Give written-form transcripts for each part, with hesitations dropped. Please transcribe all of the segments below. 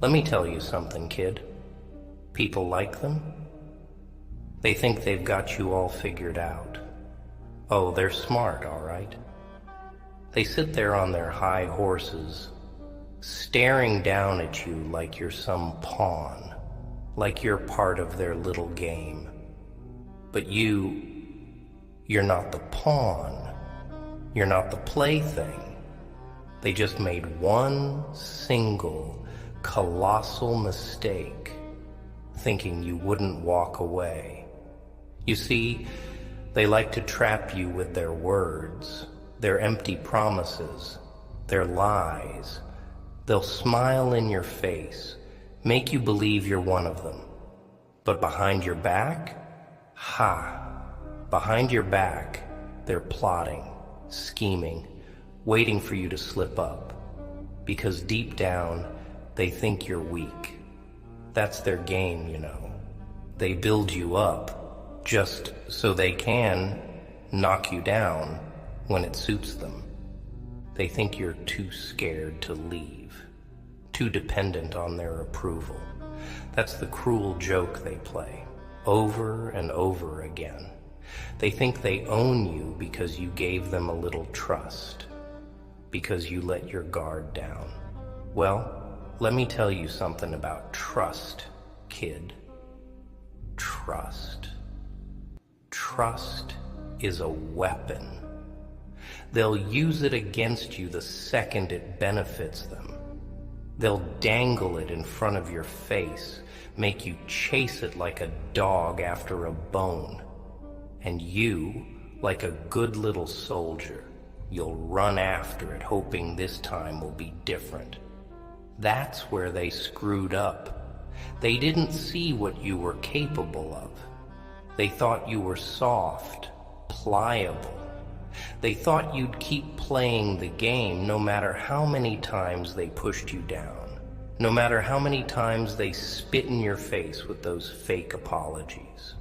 Let me tell you something, kid. People like them. They think they've got you all figured out. Oh, they're smart, all right. They sit there on their high horses, staring down at you like you're some pawn, like you're part of their little game. But you're not the pawn. You're not the plaything. They just made one single, colossal mistake, thinking you wouldn't walk away. You see, they like to trap you with their words, their empty promises, their lies. They'll smile in your face, make you believe you're one of them. But behind your back, behind your back, they're plotting, scheming, waiting for you to slip up. Because deep down, they think you're weak. That's their game, you know. They build you up just so they can knock you down when it suits them. They think you're too scared to leave, too dependent on their approval. That's the cruel joke they play, over and over again. They think they own you because you gave them a little trust, because you let your guard down. Well, let me tell you something about trust, kid. Trust. Trust is a weapon. They'll use it against you the second it benefits them. They'll dangle it in front of your face, make you chase it like a dog after a bone. And you, like a good little soldier, you'll run after it, hoping this time will be different. That's where they screwed up. They didn't see what you were capable of. They thought you were soft, pliable. They thought you'd keep playing the game no matter how many times they pushed you down, no matter how many times they spit in your face with those fake apologies.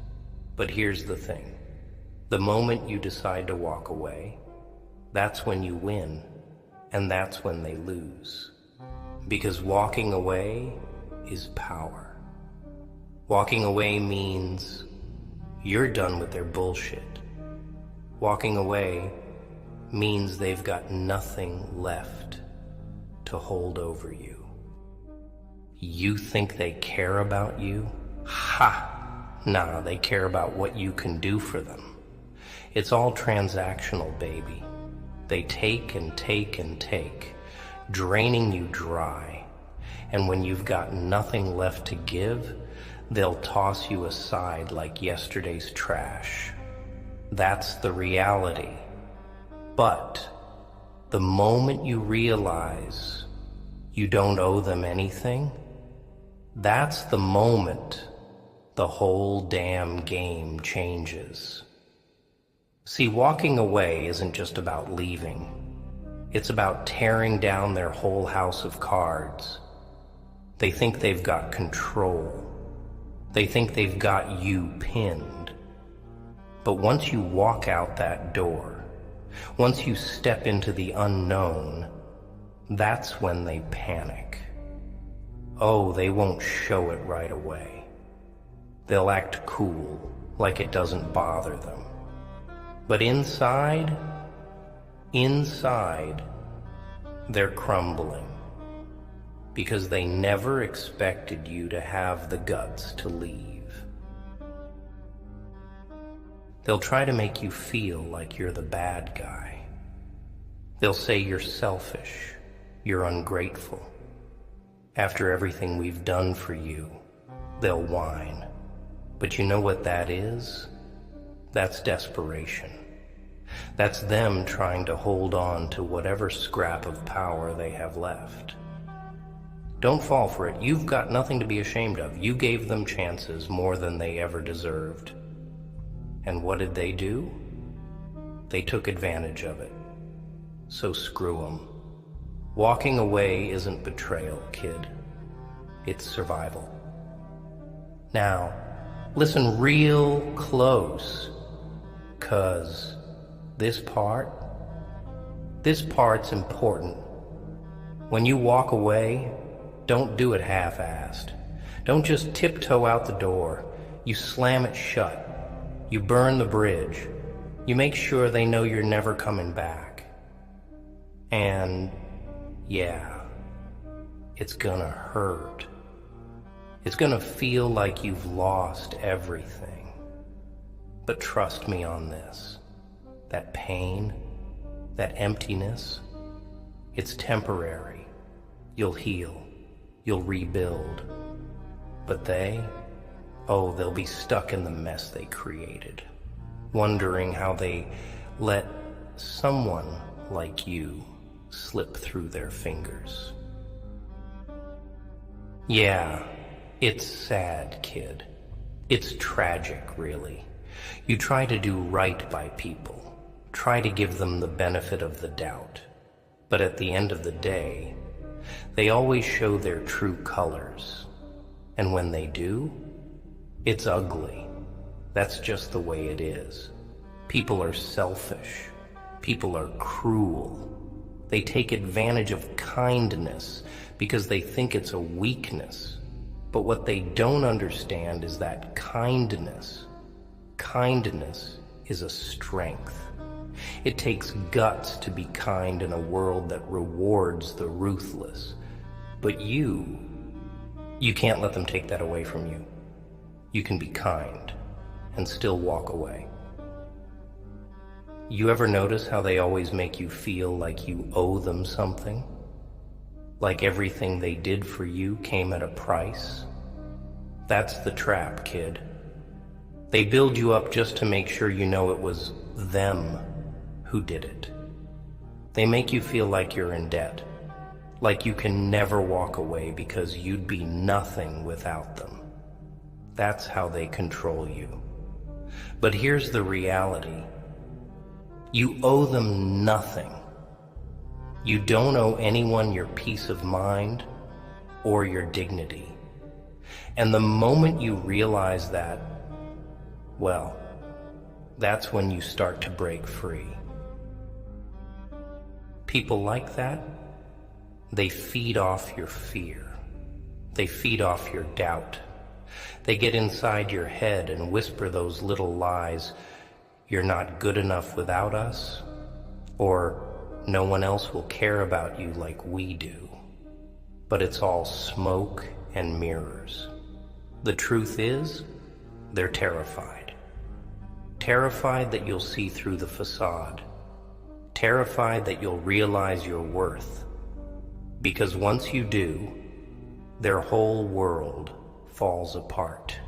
But here's the thing. The moment you decide to walk away, that's when you win, and that's when they lose. Because walking away is power. Walking away means you're done with their bullshit. Walking away means they've got nothing left to hold over you. You think they care about you? Nah, they care about what you can do for them. It's all transactional, baby. They take and take and take, draining you dry. And when you've got nothing left to give, they'll toss you aside like yesterday's trash. That's the reality. But the moment you realize you don't owe them anything, that's the moment the whole damn game changes. See, walking away isn't just about leaving. It's about tearing down their whole house of cards. They think they've got control. They think they've got you pinned. But once you walk out that door, once you step into the unknown, that's when they panic. Oh, they won't show it right away. They'll act cool, like it doesn't bother them. But inside, they're crumbling. Because they never expected you to have the guts to leave. They'll try to make you feel like you're the bad guy. They'll say you're selfish, you're ungrateful. After everything we've done for you, they'll whine. But you know what that is? That's desperation. That's them trying to hold on to whatever scrap of power they have left. Don't fall for it. You've got nothing to be ashamed of. You gave them chances more than they ever deserved. And what did they do? They took advantage of it. So screw them. Walking away isn't betrayal, kid. It's survival. Now, listen real close, 'cause this part's important. When you walk away, don't do it half-assed. Don't just tiptoe out the door. You slam it shut. You burn the bridge. You make sure they know you're never coming back. And yeah, it's gonna hurt. It's gonna feel like you've lost everything. But trust me on this. That pain, that emptiness, it's temporary. You'll heal. You'll rebuild. But they'll be stuck in the mess they created, wondering how they let someone like you slip through their fingers. Yeah, it's sad, kid. It's tragic, really. You try to do right by people, try to give them the benefit of the doubt. But at the end of the day, they always show their true colors. And when they do, it's ugly. That's just the way it is. People are selfish. People are cruel. They take advantage of kindness because they think it's a weakness. But what they don't understand is that kindness is a strength. It takes guts to be kind in a world that rewards the ruthless. But you can't let them take that away from you. You can be kind and still walk away. You ever notice how they always make you feel like you owe them something? Like everything they did for you came at a price? That's the trap, kid. They build you up just to make sure you know it was them who did it. They make you feel like you're in debt, like you can never walk away because you'd be nothing without them. That's how they control you. But here's the reality. You owe them nothing. You don't owe anyone your peace of mind or your dignity. And the moment you realize that, well, that's when you start to break free. People like that, they feed off your fear. They feed off your doubt. They get inside your head and whisper those little lies. You're not good enough without us, or no one else will care about you like we do. But it's all smoke and mirrors. The truth is, they're terrified. Terrified that you'll see through the facade. Terrified that you'll realize your worth. Because once you do, their whole world falls apart.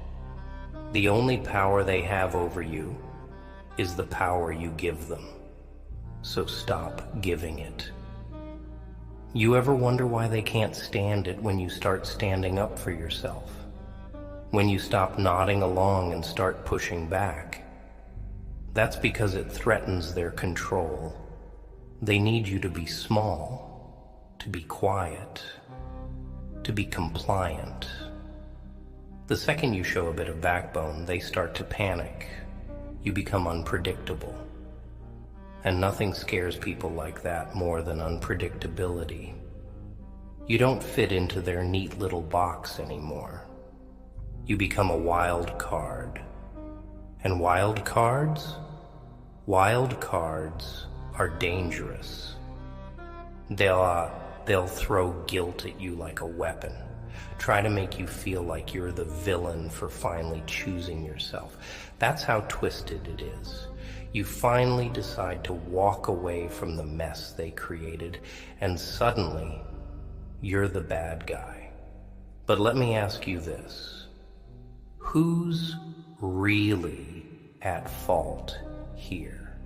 The only power they have over you is the power you give them. So stop giving it. You ever wonder why they can't stand it when you start standing up for yourself? When you stop nodding along and start pushing back? That's because it threatens their control. They need you to be small, to be quiet, to be compliant. The second you show a bit of backbone, they start to panic. You become unpredictable. And nothing scares people like that more than unpredictability. You don't fit into their neat little box anymore. You become a wild card. And wild cards are dangerous. They'll throw guilt at you like a weapon. Try to make you feel like you're the villain for finally choosing yourself. That's how twisted it is. You finally decide to walk away from the mess they created, and suddenly, you're the bad guy. But let me ask you this. Who's really at fault here?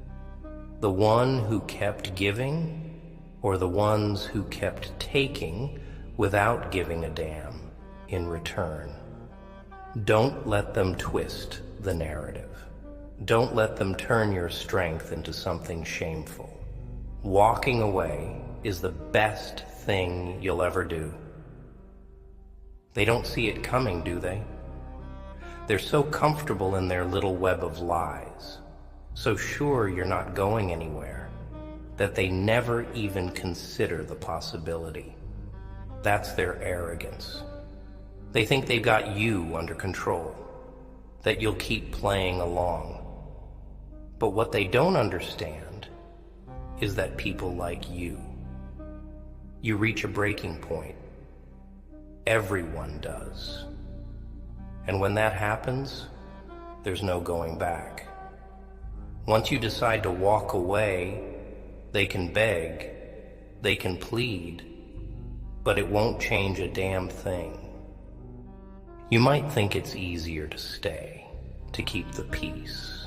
The one who kept giving, or the ones who kept taking without giving a damn in return? Don't let them twist the narrative. Don't let them turn your strength into something shameful. Walking away is the best thing you'll ever do. They don't see it coming, do they? They're so comfortable in their little web of lies, so sure you're not going anywhere, that they never even consider the possibility. That's their arrogance. They think they've got you under control, that you'll keep playing along. But what they don't understand is that people like you reach a breaking point. Everyone does. And when that happens, there's no going back. Once you decide to walk away, they can beg, they can plead, but it won't change a damn thing. You might think it's easier to stay, to keep the peace,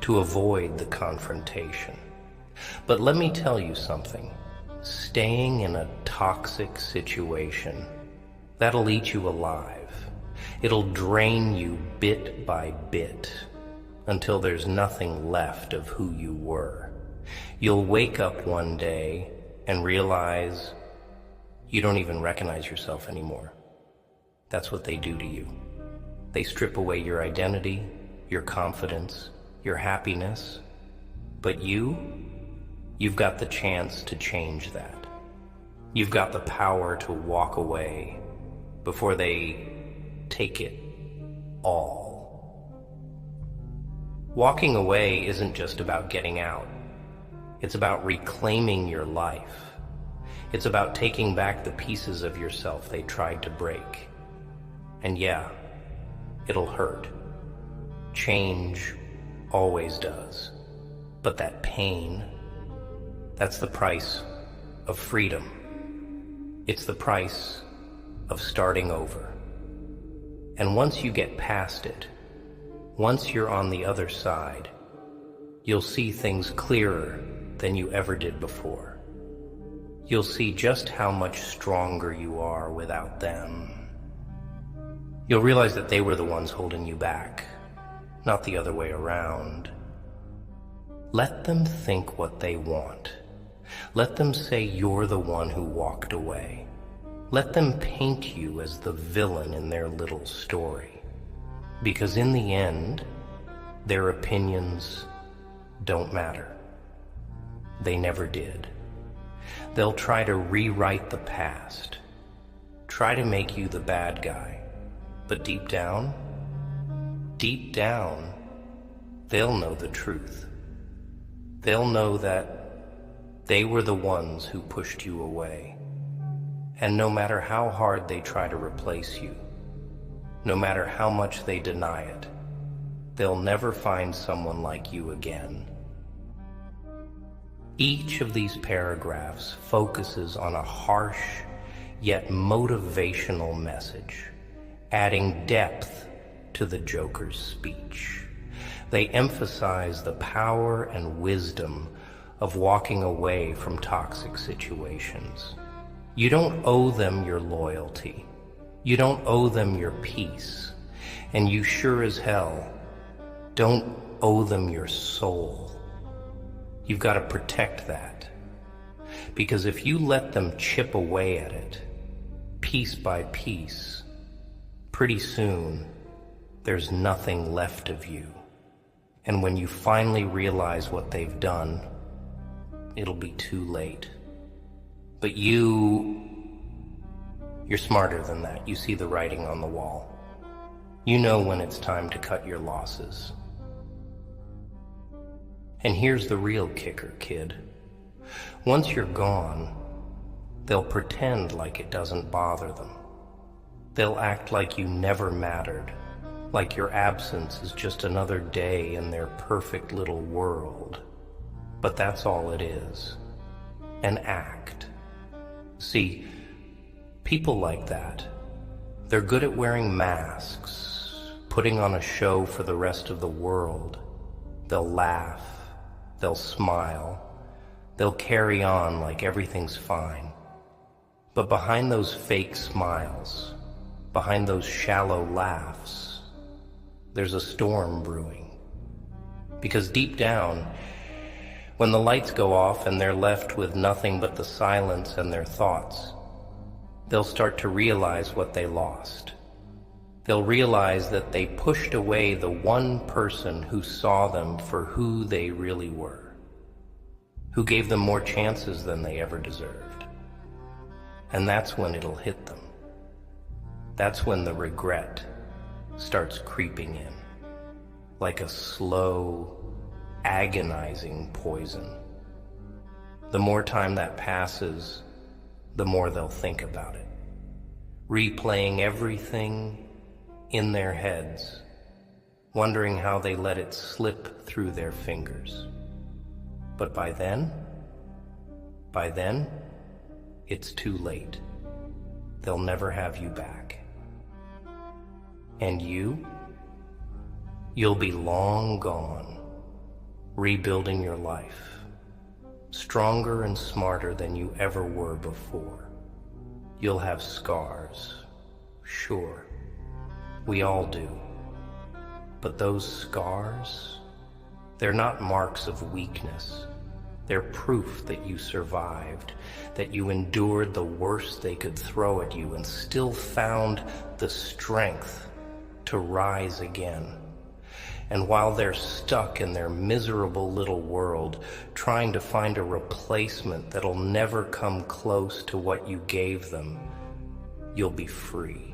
to avoid the confrontation. But let me tell you something. Staying in a toxic situation, that'll eat you alive. It'll drain you bit by bit until there's nothing left of who you were. You'll wake up one day and realize you don't even recognize yourself anymore. That's what they do to you. They strip away your identity, your confidence, your happiness. But you've got the chance to change that. You've got the power to walk away before they take it all. Walking away isn't just about getting out. It's about reclaiming your life. It's about taking back the pieces of yourself they tried to break. And yeah, it'll hurt. Change always does. But that pain, that's the price of freedom. It's the price of starting over. And once you get past it, once you're on the other side, you'll see things clearer than you ever did before. You'll see just how much stronger you are without them. You'll realize that they were the ones holding you back, not the other way around. Let them think what they want. Let them say you're the one who walked away. Let them paint you as the villain in their little story. Because in the end, their opinions don't matter. They never did. They'll try to rewrite the past, try to make you the bad guy. But deep down, they'll know the truth. They'll know that they were the ones who pushed you away. And no matter how hard they try to replace you, no matter how much they deny it, they'll never find someone like you again. Each of these paragraphs focuses on a harsh yet motivational message, adding depth to the Joker's speech. They emphasize the power and wisdom of walking away from toxic situations. You don't owe them your loyalty. You don't owe them your peace. And you sure as hell don't owe them your soul. You've got to protect that. Because if you let them chip away at it, piece by piece, pretty soon, there's nothing left of you. And when you finally realize what they've done, it'll be too late. But you're smarter than that. You see the writing on the wall. You know when it's time to cut your losses. And here's the real kicker, kid. Once you're gone, they'll pretend like it doesn't bother them. They'll act like you never mattered, like your absence is just another day in their perfect little world. But that's all it is, an act. See, people like that, they're good at wearing masks, putting on a show for the rest of the world. They'll laugh, they'll smile, they'll carry on like everything's fine. But behind those fake smiles, behind those shallow laughs, there's a storm brewing. Because deep down, when the lights go off and they're left with nothing but the silence and their thoughts, they'll start to realize what they lost. They'll realize that they pushed away the one person who saw them for who they really were, who gave them more chances than they ever deserved. And that's when it'll hit them. That's when the regret starts creeping in, like a slow, agonizing poison. The more time that passes, the more they'll think about it, replaying everything in their heads, wondering how they let it slip through their fingers. But by then, it's too late. They'll never have you back. And you'll be long gone, rebuilding your life, stronger and smarter than you ever were before. You'll have scars, sure, we all do. But those scars, they're not marks of weakness. They're proof that you survived, that you endured the worst they could throw at you and still found the strength to rise again. And while they're stuck in their miserable little world, trying to find a replacement that'll never come close to what you gave them, you'll be free.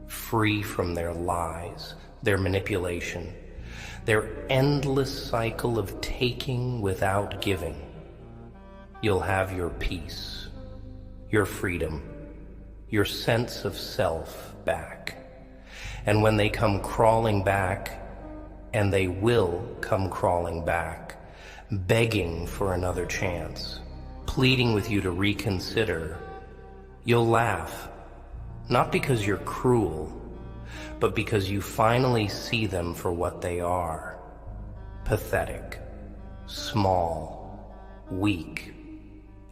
Free from their lies, their manipulation, their endless cycle of taking without giving. You'll have your peace, your freedom, your sense of self back. And when they come crawling back, and they will come crawling back, begging for another chance, pleading with you to reconsider, you'll laugh, not because you're cruel, but because you finally see them for what they are: pathetic, small, weak.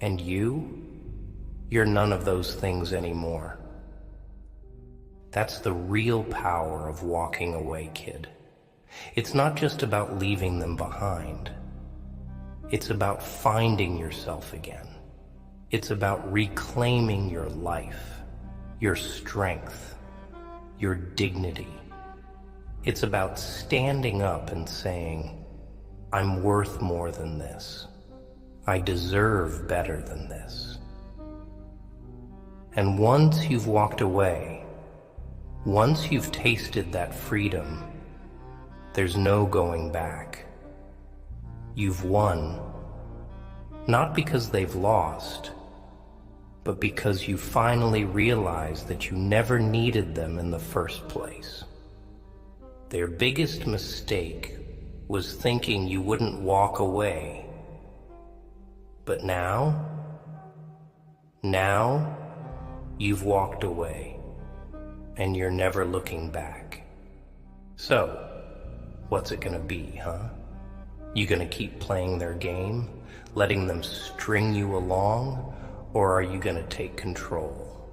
And you're none of those things anymore. That's the real power of walking away, kid. It's not just about leaving them behind. It's about finding yourself again. It's about reclaiming your life, your strength, your dignity. It's about standing up and saying, I'm worth more than this. I deserve better than this. And once you've walked away, once you've tasted that freedom, there's no going back. You've won, not because they've lost, but because you finally realized that you never needed them in the first place. Their biggest mistake was thinking you wouldn't walk away. But now you've walked away, and you're never looking back. So, what's it gonna be, huh? You gonna keep playing their game, letting them string you along, or are you gonna take control?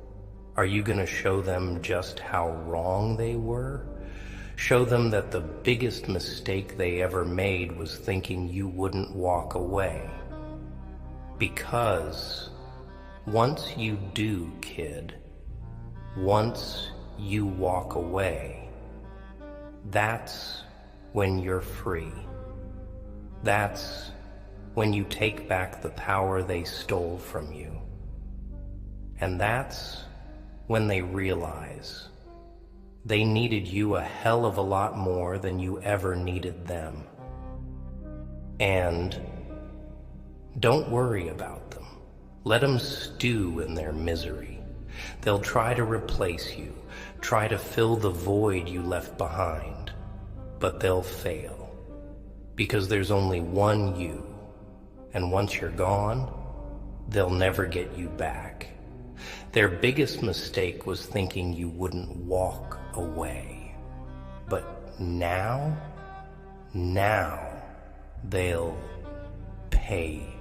Are you gonna show them just how wrong they were? Show them that the biggest mistake they ever made was thinking you wouldn't walk away? Because once you do, kid, once you walk away, that's when you're free. That's when you take back the power they stole from you. And that's when they realize they needed you a hell of a lot more than you ever needed them. And don't worry about them. Let them stew in their misery. They'll try to replace you, try to fill the void you left behind, but they'll fail. Because there's only one you, and once you're gone, they'll never get you back. Their biggest mistake was thinking you wouldn't walk away. But now they'll pay